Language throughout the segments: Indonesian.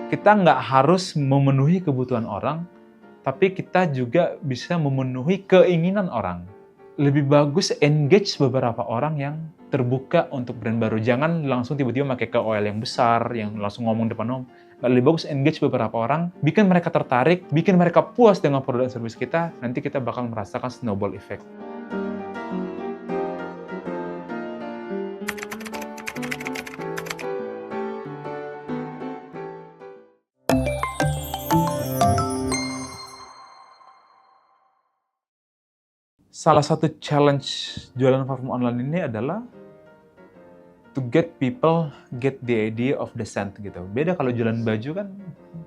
kita nggak harus memenuhi kebutuhan orang, tapi kita juga bisa memenuhi keinginan orang. Lebih bagus engage beberapa orang yang terbuka untuk brand baru. Jangan langsung tiba-tiba pakai KOL yang besar, yang langsung ngomong depan umum. Lebih bagus engage beberapa orang, bikin mereka tertarik, bikin mereka puas dengan produk dan service kita, nanti kita bakal merasakan snowball effect. Salah satu challenge jualan parfum online ini adalah to get people get the idea of the scent gitu. Beda kalau jualan baju kan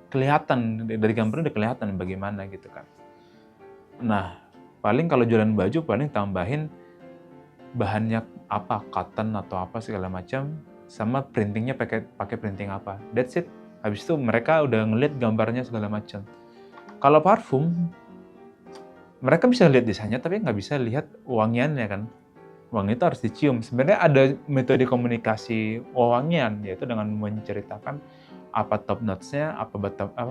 kelihatan, dari gambarnya udah kelihatan bagaimana gitu kan. Nah, paling kalau jualan baju paling tambahin bahannya apa, cotton atau apa segala macam, sama printingnya pakai printing apa. That's it. Habis itu mereka udah ngeliat gambarnya segala macam. Kalau parfum, mereka bisa lihat desainnya tapi nggak bisa lihat wangiannya kan. Wangi itu harus dicium. Sebenarnya ada metode komunikasi wewangian, yaitu dengan menceritakan apa top notes-nya, apa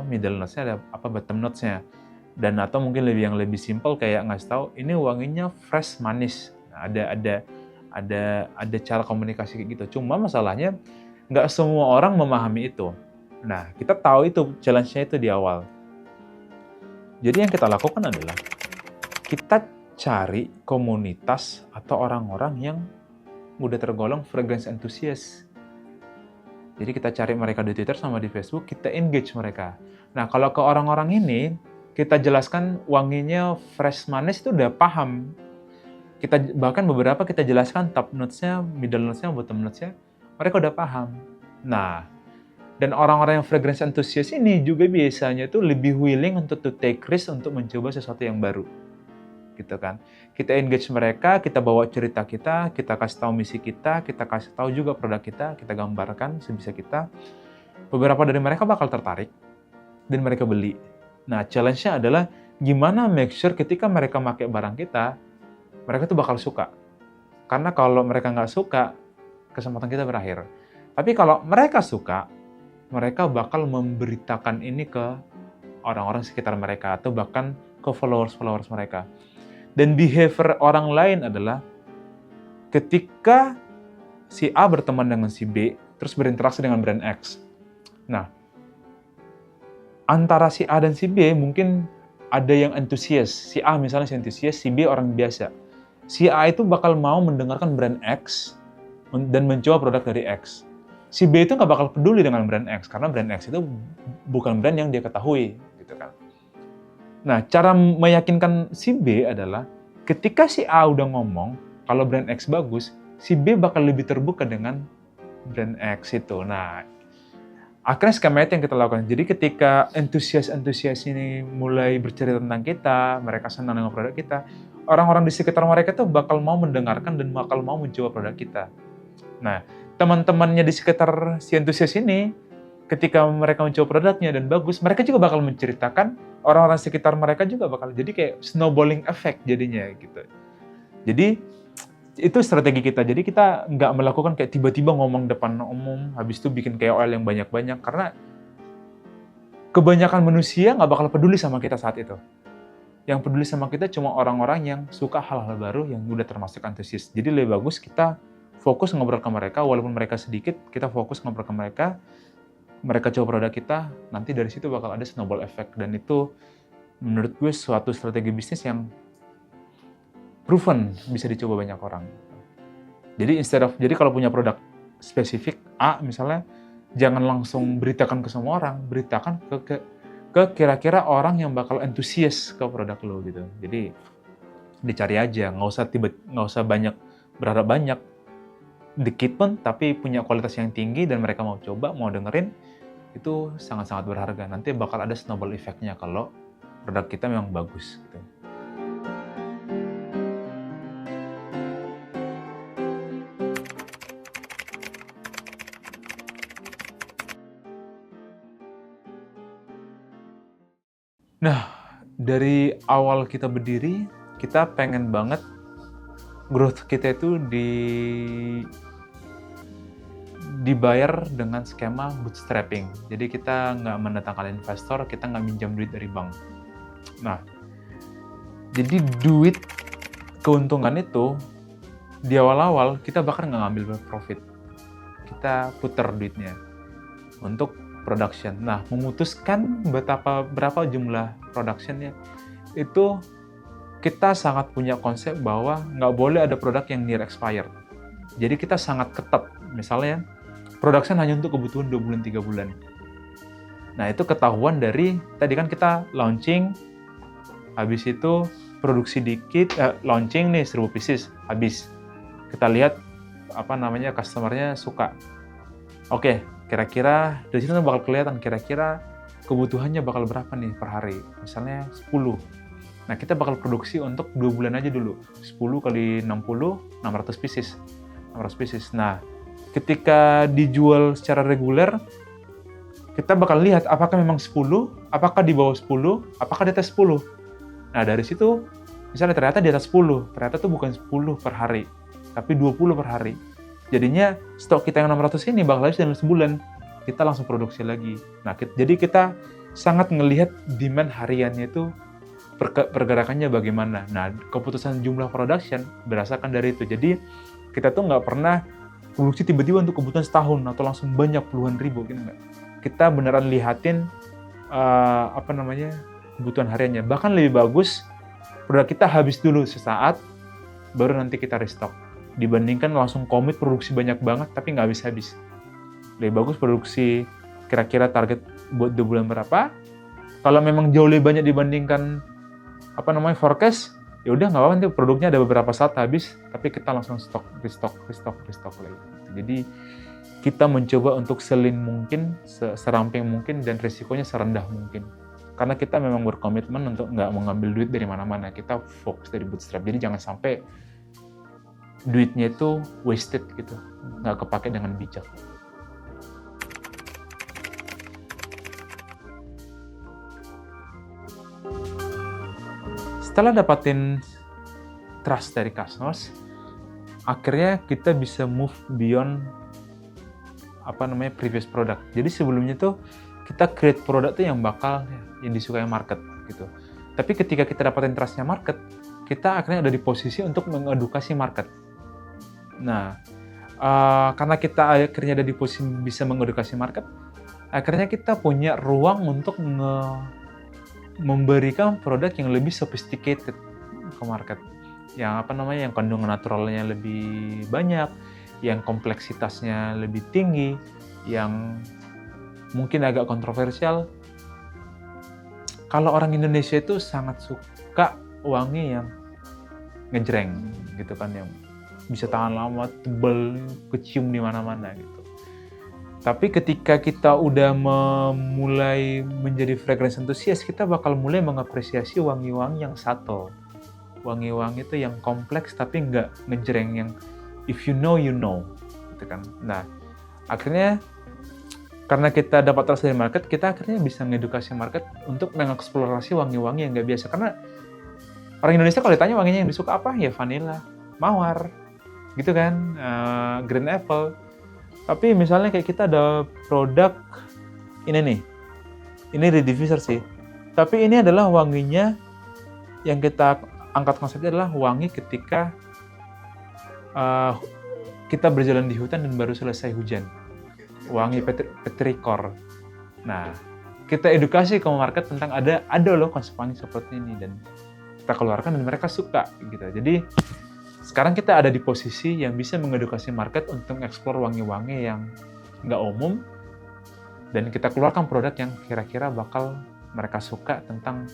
middle notes-nya, apa bottom notes-nya. Dan atau mungkin yang lebih simple kayak ngasih tahu ini wanginya fresh manis. Nah, ada cara komunikasi kayak gitu. Cuma masalahnya nggak semua orang memahami itu. Nah, kita tahu itu challenge-nya itu di awal. Jadi yang kita lakukan adalah kita cari komunitas atau orang-orang yang udah tergolong fragrance enthusiast. Jadi kita cari mereka di Twitter sama di Facebook, kita engage mereka. Nah, kalau ke orang-orang ini, kita jelaskan wanginya fresh manis itu udah paham. Bahkan beberapa kita jelaskan top notes-nya, middle notes-nya, bottom notes-nya, mereka udah paham. Nah, dan orang-orang yang fragrance enthusiast ini juga biasanya tuh lebih willing untuk to take risk untuk mencoba sesuatu yang baru. Gitu kan. Kita engage mereka, kita bawa cerita kita kasih tahu misi kita kasih tahu juga produk kita gambarkan sebisa kita. Beberapa dari mereka bakal tertarik dan mereka beli. Nah, challenge-nya adalah gimana make sure ketika mereka pakai barang kita, mereka tuh bakal suka. Karena kalau mereka nggak suka, kesempatan kita berakhir. Tapi kalau mereka suka, mereka bakal memberitakan ini ke orang-orang sekitar mereka atau bahkan ke followers mereka. Dan behavior orang lain adalah ketika si A berteman dengan si B, terus berinteraksi dengan brand X. Nah, antara si A dan si B mungkin ada yang antusias. Si A misalnya si antusias, si B orang biasa. Si A itu bakal mau mendengarkan brand X dan mencoba produk dari X. Si B itu nggak bakal peduli dengan brand X, karena brand X itu bukan brand yang dia ketahui. Gitu kan. Nah, cara meyakinkan si B adalah ketika si A udah ngomong kalau brand X bagus, si B bakal lebih terbuka dengan brand X itu. Nah, akhirnya skema itu yang kita lakukan. Jadi ketika antusias ini mulai bercerita tentang kita, mereka senang dengan produk kita, orang-orang di sekitar mereka tuh bakal mau mendengarkan dan bakal mau mencoba produk kita. Nah, teman-temannya di sekitar si antusias ini, ketika mereka mencoba produknya dan bagus, mereka juga bakal menceritakan, orang-orang sekitar mereka juga bakal, jadi kayak snowballing effect jadinya gitu. Jadi itu strategi kita. Jadi kita nggak melakukan kayak tiba-tiba ngomong depan umum, habis itu bikin KOL yang banyak-banyak, karena kebanyakan manusia nggak bakal peduli sama kita saat itu. Yang peduli sama kita cuma orang-orang yang suka hal-hal baru, yang udah termasuk antusias. Jadi lebih bagus kita fokus ngobrol ke mereka, walaupun mereka sedikit, kita fokus ngobrol ke mereka coba produk kita, nanti dari situ bakal ada snowball effect. Dan itu menurut gue suatu strategi bisnis yang proven bisa dicoba banyak orang. Jadi kalau punya produk spesifik A misalnya, jangan langsung beritakan ke semua orang, beritakan ke kira-kira orang yang bakal antusias ke produk lo gitu. Jadi dicari aja, nggak usah berharap banyak, dikit pun tapi punya kualitas yang tinggi dan mereka mau coba, mau dengerin, itu sangat-sangat berharga. Nanti bakal ada snowball effect-nya kalau produk kita memang bagus. Gitu. Nah, dari awal kita berdiri, kita pengen banget growth kita itu dibayar dengan skema bootstrapping. Jadi kita nggak mendatangkan investor, kita nggak minjam duit dari bank. Nah, jadi duit keuntungan itu di awal-awal kita bahkan nggak ngambil profit. Kita putar duitnya untuk production. Nah, memutuskan berapa jumlah productionnya itu kita sangat punya konsep bahwa nggak boleh ada produk yang near expired. Jadi kita sangat ketat. Misalnya, production hanya untuk kebutuhan 2 bulan, 3 bulan. Nah, itu ketahuan dari, tadi kan kita launching, habis itu produksi dikit, launching nih 1000 pieces, habis. Kita lihat, customer-nya suka. Oke, kira-kira, dari situ bakal kelihatan kira-kira kebutuhannya bakal berapa nih per hari. Misalnya 10. Nah, kita bakal produksi untuk 2 bulan aja dulu. 10 kali 60, 600 pieces. 600 pieces. Nah, ketika dijual secara reguler, kita bakal lihat apakah memang 10, apakah di bawah 10, apakah di atas 10. Nah, dari situ, misalnya ternyata di atas 10, ternyata tuh bukan 10 per hari, tapi 20 per hari. Jadinya, stok kita yang 600 ini bakal habis dalam sebulan. Kita langsung produksi lagi. Nah, jadi kita sangat ngelihat demand hariannya itu pergerakannya bagaimana. Nah, keputusan jumlah production berdasarkan dari itu. Jadi, kita tuh nggak pernah produksi tiba-tiba untuk kebutuhan setahun atau langsung banyak puluhan ribu, gitu nggak. Kita beneran lihatin kebutuhan hariannya. Bahkan lebih bagus produk kita habis dulu sesaat, baru nanti kita restock. Dibandingkan langsung komit produksi banyak banget tapi nggak habis-habis. Lebih bagus produksi kira-kira target buat 2 bulan berapa. Kalau memang jauh lebih banyak dibandingkan forecast, ya udah nggak apa-apa, nanti produknya ada beberapa saat habis, tapi kita langsung restock lagi. Jadi kita mencoba untuk selin mungkin, seramping mungkin, dan resikonya serendah mungkin. Karena kita memang berkomitmen untuk nggak mengambil duit dari mana-mana, kita fokus dari bootstrap. Jadi jangan sampai duitnya itu wasted gitu, nggak kepake dengan bijak. Setelah dapatin trust dari customers, akhirnya kita bisa move beyond previous product. Jadi sebelumnya tuh kita create produk tuh yang disukai market gitu. Tapi ketika kita dapatin trustnya market, kita akhirnya ada di posisi untuk mengedukasi market. Nah, karena kita akhirnya ada di posisi bisa mengedukasi market, akhirnya kita punya ruang untuk memberikan produk yang lebih sophisticated ke market, yang yang kandungan naturalnya lebih banyak, yang kompleksitasnya lebih tinggi, yang mungkin agak kontroversial. Kalau orang Indonesia itu sangat suka wangi yang ngejreng gitu kan, yang bisa tahan lama, tebal, kecium di mana-mana gitu. Tapi ketika kita udah mulai menjadi fragrance enthusiast, kita bakal mulai mengapresiasi wangi-wangi yang subtle. Wangi-wangi itu yang kompleks tapi nggak ngejreng, yang if you know, you know. Gitu kan. Nah, akhirnya karena kita dapat trust dari market, kita akhirnya bisa mengedukasi market untuk mengeksplorasi wangi-wangi yang nggak biasa. Karena orang Indonesia kalau ditanya wanginya yang disuka apa, ya vanilla, mawar, gitu kan, green apple. Tapi misalnya kayak kita ada produk ini nih, ini rediffuser sih. Tapi ini adalah wanginya yang kita angkat konsepnya adalah wangi ketika kita berjalan di hutan dan baru selesai hujan. Wangi petrichor. Nah, kita edukasi ke market tentang ada loh konsep wangi seperti ini, dan kita keluarkan dan mereka suka gitu. Jadi sekarang kita ada di posisi yang bisa mengedukasi market untuk mengeksplor wangi-wangi yang nggak umum, dan kita keluarkan produk yang kira-kira bakal mereka suka tentang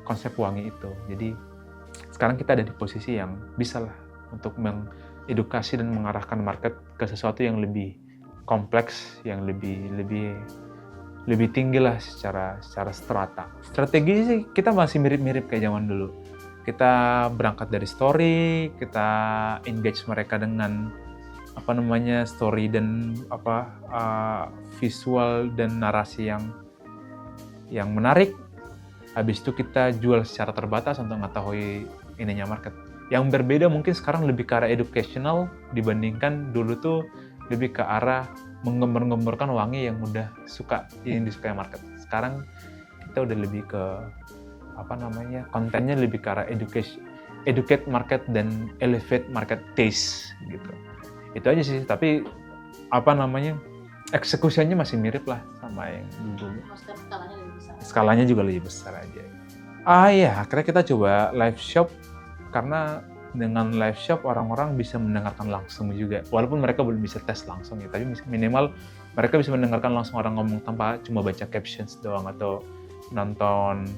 konsep wangi itu. Jadi sekarang kita ada di posisi yang bisa lah untuk mengedukasi dan mengarahkan market ke sesuatu yang lebih kompleks, yang lebih tinggi lah secara strata. Strategi sih kita masih mirip-mirip kayak zaman dulu. Kita berangkat dari story, kita engage mereka dengan story dan visual dan narasi yang menarik. Habis itu kita jual secara terbatas untuk mengetahui ininya market. Yang berbeda mungkin sekarang lebih ke arah educational dibandingkan dulu tuh lebih ke arah menggembar-gemborkan wangi yang udah suka, yang disukai market. Sekarang kita udah lebih ke kontennya lebih ke arah educate market dan elevate market taste gitu. Itu aja sih, tapi eksekusinya masih mirip lah sama yang dulu. Skalanya lebih besar. Skalanya juga lebih besar aja. Iya, akhirnya kita coba live shop, karena dengan live shop orang-orang bisa mendengarkan langsung juga. Walaupun mereka belum bisa tes langsung ya, tapi minimal mereka bisa mendengarkan langsung orang ngomong tanpa cuma baca captions doang atau nonton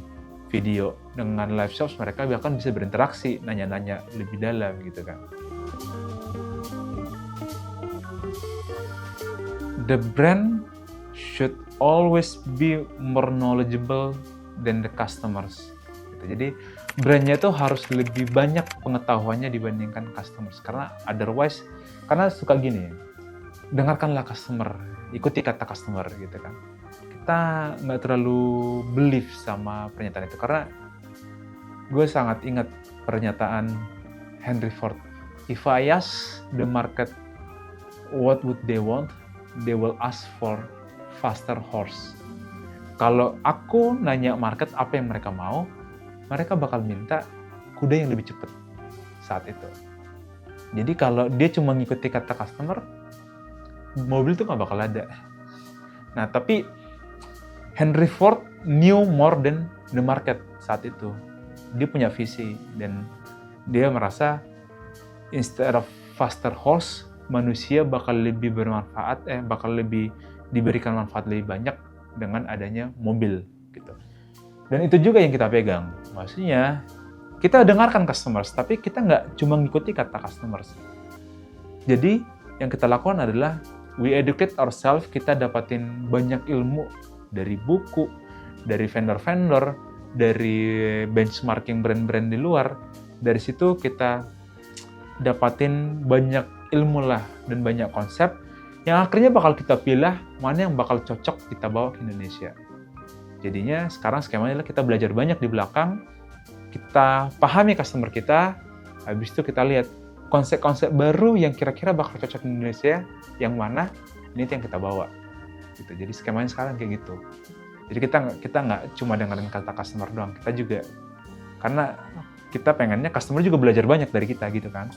video. Dengan live shop mereka bahkan bisa berinteraksi, nanya-nanya lebih dalam gitu kan. The brand should always be more knowledgeable than the customers. Jadi brandnya itu harus lebih banyak pengetahuannya dibandingkan customers. Karena otherwise, karena suka gini, dengarkanlah customer, ikuti kata customer gitu kan. Kita nggak terlalu believe sama pernyataan itu, karena gue sangat ingat pernyataan Henry Ford. If I ask the market what would they want, they will ask for faster horse. Kalau aku nanya market apa yang mereka mau, mereka bakal minta kuda yang lebih cepat saat itu. Jadi kalau dia cuma ngikuti kata customer, mobil tuh nggak bakal ada. Nah, tapi Henry Ford knew more than the market saat itu. Dia punya visi dan dia merasa instead of faster horse, manusia bakal lebih bermanfaat, bakal lebih diberikan manfaat lebih banyak dengan adanya mobil gitu. Dan itu juga yang kita pegang. Maksudnya, kita dengarkan customers, tapi kita nggak cuma ngikuti kata customers. Jadi, yang kita lakukan adalah we educate ourselves, kita dapatin banyak ilmu dari buku, dari vendor-vendor, dari benchmarking brand-brand di luar. Dari situ kita dapatin banyak ilmu lah dan banyak konsep yang akhirnya bakal kita pilih mana yang bakal cocok kita bawa ke Indonesia. Jadinya sekarang skemanya adalah kita belajar banyak di belakang, kita pahami customer kita, habis itu kita lihat konsep-konsep baru yang kira-kira bakal cocok di Indonesia, yang mana, ini yang kita bawa. Gitu. Jadi skemanya sekarang kayak gitu. Jadi kita nggak cuma dengerin kata customer doang, kita juga, karena kita pengennya customer juga belajar banyak dari kita gitu kan.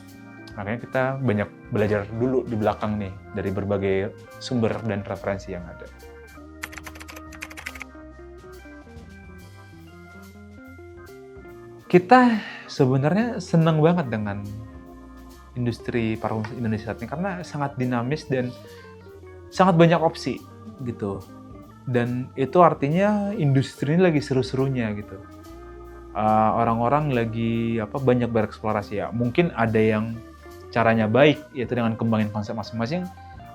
Makanya kita banyak belajar dulu di belakang nih, dari berbagai sumber dan referensi yang ada. Kita sebenarnya senang banget dengan industri parfum Indonesia saat ini karena sangat dinamis dan sangat banyak opsi gitu. Dan itu artinya industri ini lagi seru-serunya gitu. Orang-orang lagi banyak bereksplorasi ya. Mungkin ada yang caranya baik, yaitu dengan kembangin konsep masing-masing.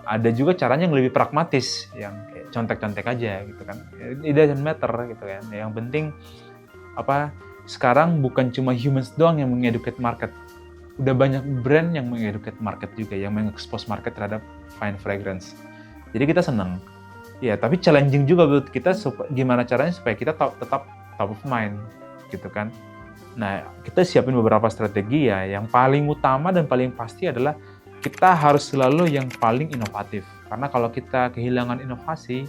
Ada juga caranya yang lebih pragmatis, yang kayak contek-contek aja gitu kan. It doesn't matter gitu kan. Yang penting sekarang bukan cuma humans doang yang mengedukate market. Udah banyak brand yang mengedukate market juga, yang mengekspos market terhadap fine fragrance. Jadi kita senang. Ya, tapi challenging juga buat kita gimana caranya supaya kita tetap top of mind gitu kan. Nah, kita siapin beberapa strategi ya. Yang paling utama dan paling pasti adalah kita harus selalu yang paling inovatif. Karena kalau kita kehilangan inovasi,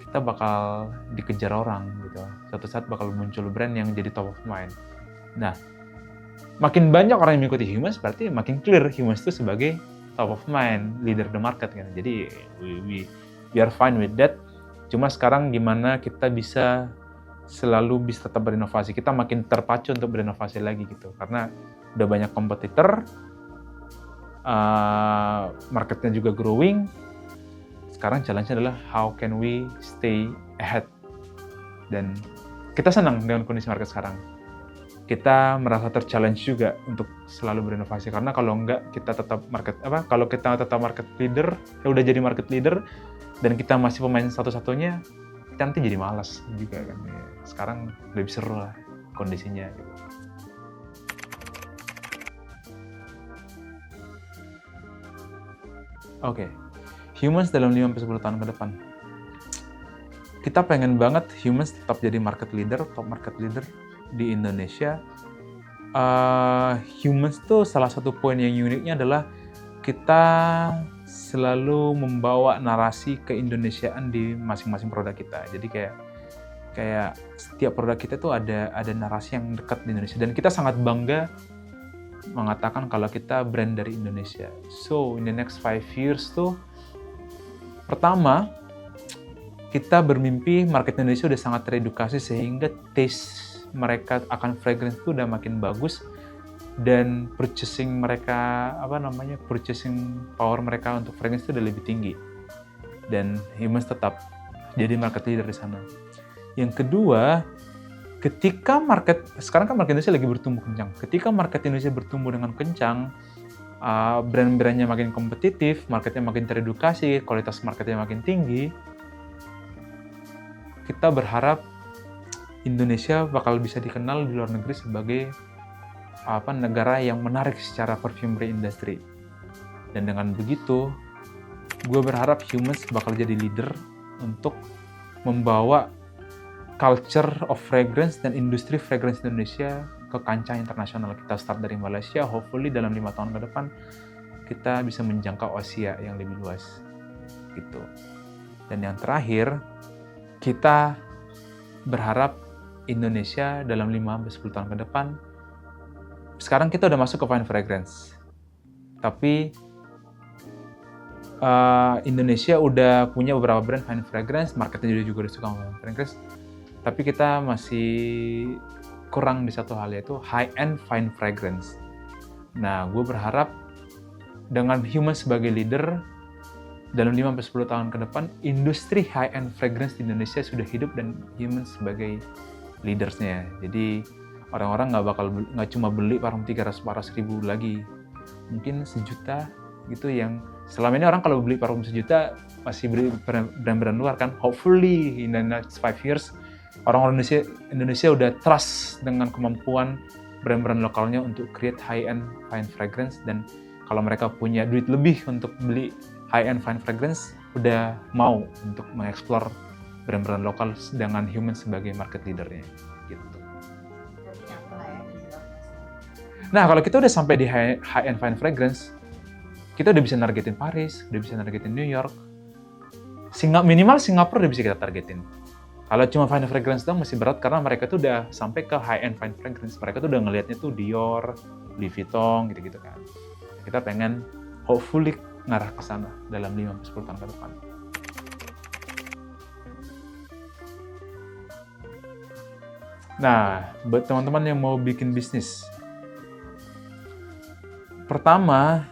kita bakal dikejar orang gitu. Suatu saat bakal muncul brand yang jadi top of mind. Nah, makin banyak orang yang mengikuti Humans, berarti makin clear Humans itu sebagai top of mind, leader the market kan. Jadi we are fine with that. Cuma sekarang gimana kita bisa selalu bisa tetap berinovasi. Kita makin terpacu untuk berinovasi lagi gitu. Karena udah banyak kompetitor, marketnya juga growing. Sekarang challenge-nya adalah how can we stay ahead. Dan kita senang dengan kondisi market sekarang. Kita merasa ter-challenge juga untuk selalu berinovasi, karena kalau enggak kita tetap kalau kita tetap market leader, udah jadi market leader dan kita masih pemain satu-satunya, kita nanti jadi malas juga kan. Sekarang lebih seru lah kondisinya gitu. Oke. Humans dalam 5-10 tahun ke depan. Kita pengen banget Humans tetap jadi market leader, top market leader di Indonesia. Humans tuh salah satu poin yang uniknya adalah kita selalu membawa narasi keindonesiaan di masing-masing produk kita. Jadi kayak setiap produk kita tuh ada narasi yang dekat di Indonesia, dan kita sangat bangga mengatakan kalau kita brand dari Indonesia. So in the next 5 years tuh, pertama, kita bermimpi market Indonesia udah sangat teredukasi sehingga taste mereka akan fragrance itu udah makin bagus, dan purchasing power mereka untuk fragrance itu udah lebih tinggi, dan Humans tetap jadi market leader di sana. Yang kedua, sekarang kan market Indonesia lagi bertumbuh kencang. Ketika market Indonesia bertumbuh dengan kencang, brand-brandnya makin kompetitif, marketnya makin teredukasi, kualitas marketnya makin tinggi, kita berharap Indonesia bakal bisa dikenal di luar negeri sebagai negara yang menarik secara perfumery industry. Dan dengan begitu, gue berharap Humans bakal jadi leader untuk membawa culture of fragrance dan industri fragrance Indonesia ke kancah internasional. Kita start dari Malaysia, hopefully dalam 5 tahun ke depan kita bisa menjangkau Asia yang lebih luas gitu. Dan yang terakhir, kita berharap Indonesia dalam 5-10 tahun ke depan, sekarang kita udah masuk ke fine fragrance, tapi Indonesia udah punya beberapa brand fine fragrance, marketnya juga udah suka fine fragrance, tapi kita masih kurang di satu hal, yaitu high-end fine fragrance. Nah, gue berharap dengan Humans sebagai leader, dalam 5-10 tahun ke depan, industri high-end fragrance di Indonesia sudah hidup dan Humans sebagai leadersnya. Jadi, orang-orang nggak cuma beli parfum 300-400 ribu lagi. Mungkin 1 juta gitu, yang selama ini orang kalau beli parfum 1 juta masih beli brand-brand luar kan. Hopefully, in the next 5 years, orang Indonesia udah trust dengan kemampuan brand-brand lokalnya untuk create high-end fine fragrance, dan kalau mereka punya duit lebih untuk beli high-end fine fragrance, udah mau untuk mengeksplor brand-brand lokal dengan Humans sebagai market leader-nya gitu. Nah, kalau kita udah sampai di high-end fine fragrance, kita udah bisa nargetin Paris, udah bisa nargetin New York, minimal Singapura udah bisa kita targetin. Kalau cuma fine fragrance doang masih berat, karena mereka tuh udah sampai ke high-end fine fragrance. Mereka tuh udah ngelihatnya tuh Dior, Louis Vuitton, gitu-gitu kan. Kita pengen hopefully ngarah ke sana dalam 5-10 tahun ke depan. Nah, buat teman-teman yang mau bikin bisnis, pertama,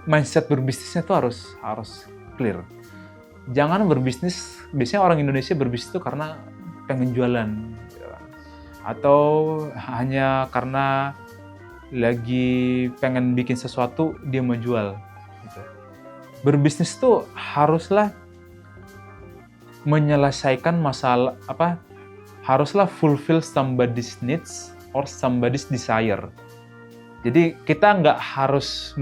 mindset berbisnisnya tuh harus clear. Jangan berbisnis, biasanya orang Indonesia berbisnis itu karena pengen jualan, atau hanya karena lagi pengen bikin sesuatu dia mau jual. Gitu. Berbisnis tuh haruslah menyelesaikan masalah haruslah fulfill somebody's needs or somebody's desire. Jadi kita nggak harus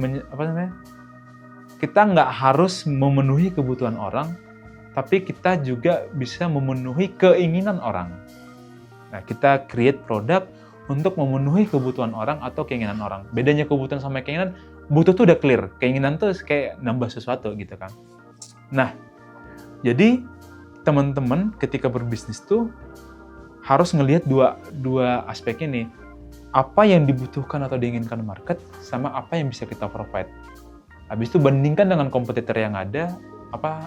memenuhi kebutuhan orang, tapi kita juga bisa memenuhi keinginan orang. Nah, kita create produk untuk memenuhi kebutuhan orang atau keinginan orang. Bedanya kebutuhan sama keinginan, butuh tuh udah clear, keinginan tuh kayak nambah sesuatu gitu kan. Nah, jadi teman-teman ketika berbisnis tuh harus ngelihat dua aspek ini. Apa yang dibutuhkan atau diinginkan market, sama apa yang bisa kita provide. Habis itu bandingkan dengan kompetitor yang ada,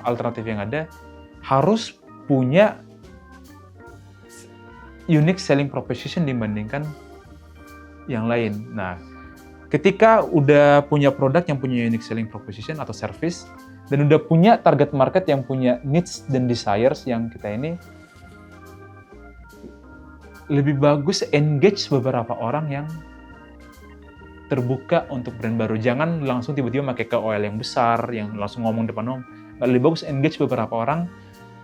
alternatif yang ada, harus punya unique selling proposition dibandingkan yang lain. Nah, ketika udah punya produk yang punya unique selling proposition atau service, dan udah punya target market yang punya needs dan desires yang kita ini, lebih bagus engage beberapa orang yang terbuka untuk brand baru. Jangan langsung tiba-tiba pakai KOL yang besar, yang langsung ngomong depan umum. Lebih bagus engage beberapa orang,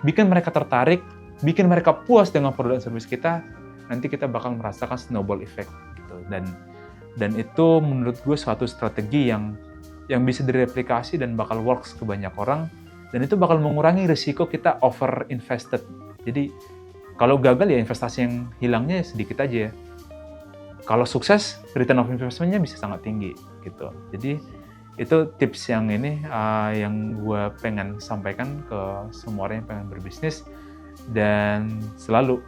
bikin mereka tertarik, bikin mereka puas dengan produk dan service kita, nanti kita bakal merasakan snowball effect. Gitu. Dan itu menurut gue suatu strategi yang bisa direplikasi dan bakal works ke banyak orang, dan itu bakal mengurangi risiko kita over invested. Jadi, kalau gagal ya investasi yang hilangnya sedikit aja ya. Kalau sukses, return of investment-nya bisa sangat tinggi gitu. Jadi Itu tips yang yang gue pengen sampaikan ke semua orang yang pengen berbisnis. Dan selalu,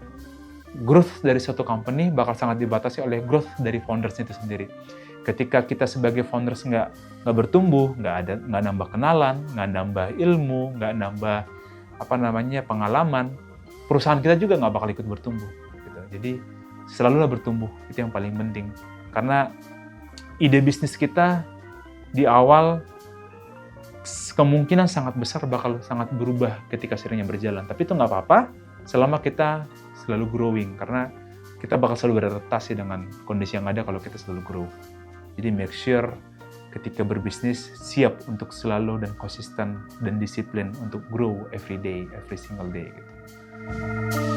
growth dari suatu company bakal sangat dibatasi oleh growth dari founders itu sendiri. Ketika kita sebagai founders nggak bertumbuh, nggak nambah kenalan, nggak nambah ilmu, nggak nambah pengalaman, perusahaan kita juga nggak bakal ikut bertumbuh. Gitu. Jadi selalulah bertumbuh, itu yang paling penting. Karena ide bisnis kita di awal kemungkinan sangat besar bakal sangat berubah ketika seiringnya berjalan. Tapi itu nggak apa-apa selama kita selalu growing, karena kita bakal selalu beradaptasi dengan kondisi yang ada kalau kita selalu grow. Jadi make sure ketika berbisnis siap untuk selalu dan konsisten dan disiplin untuk grow every day, every single day. Gitu.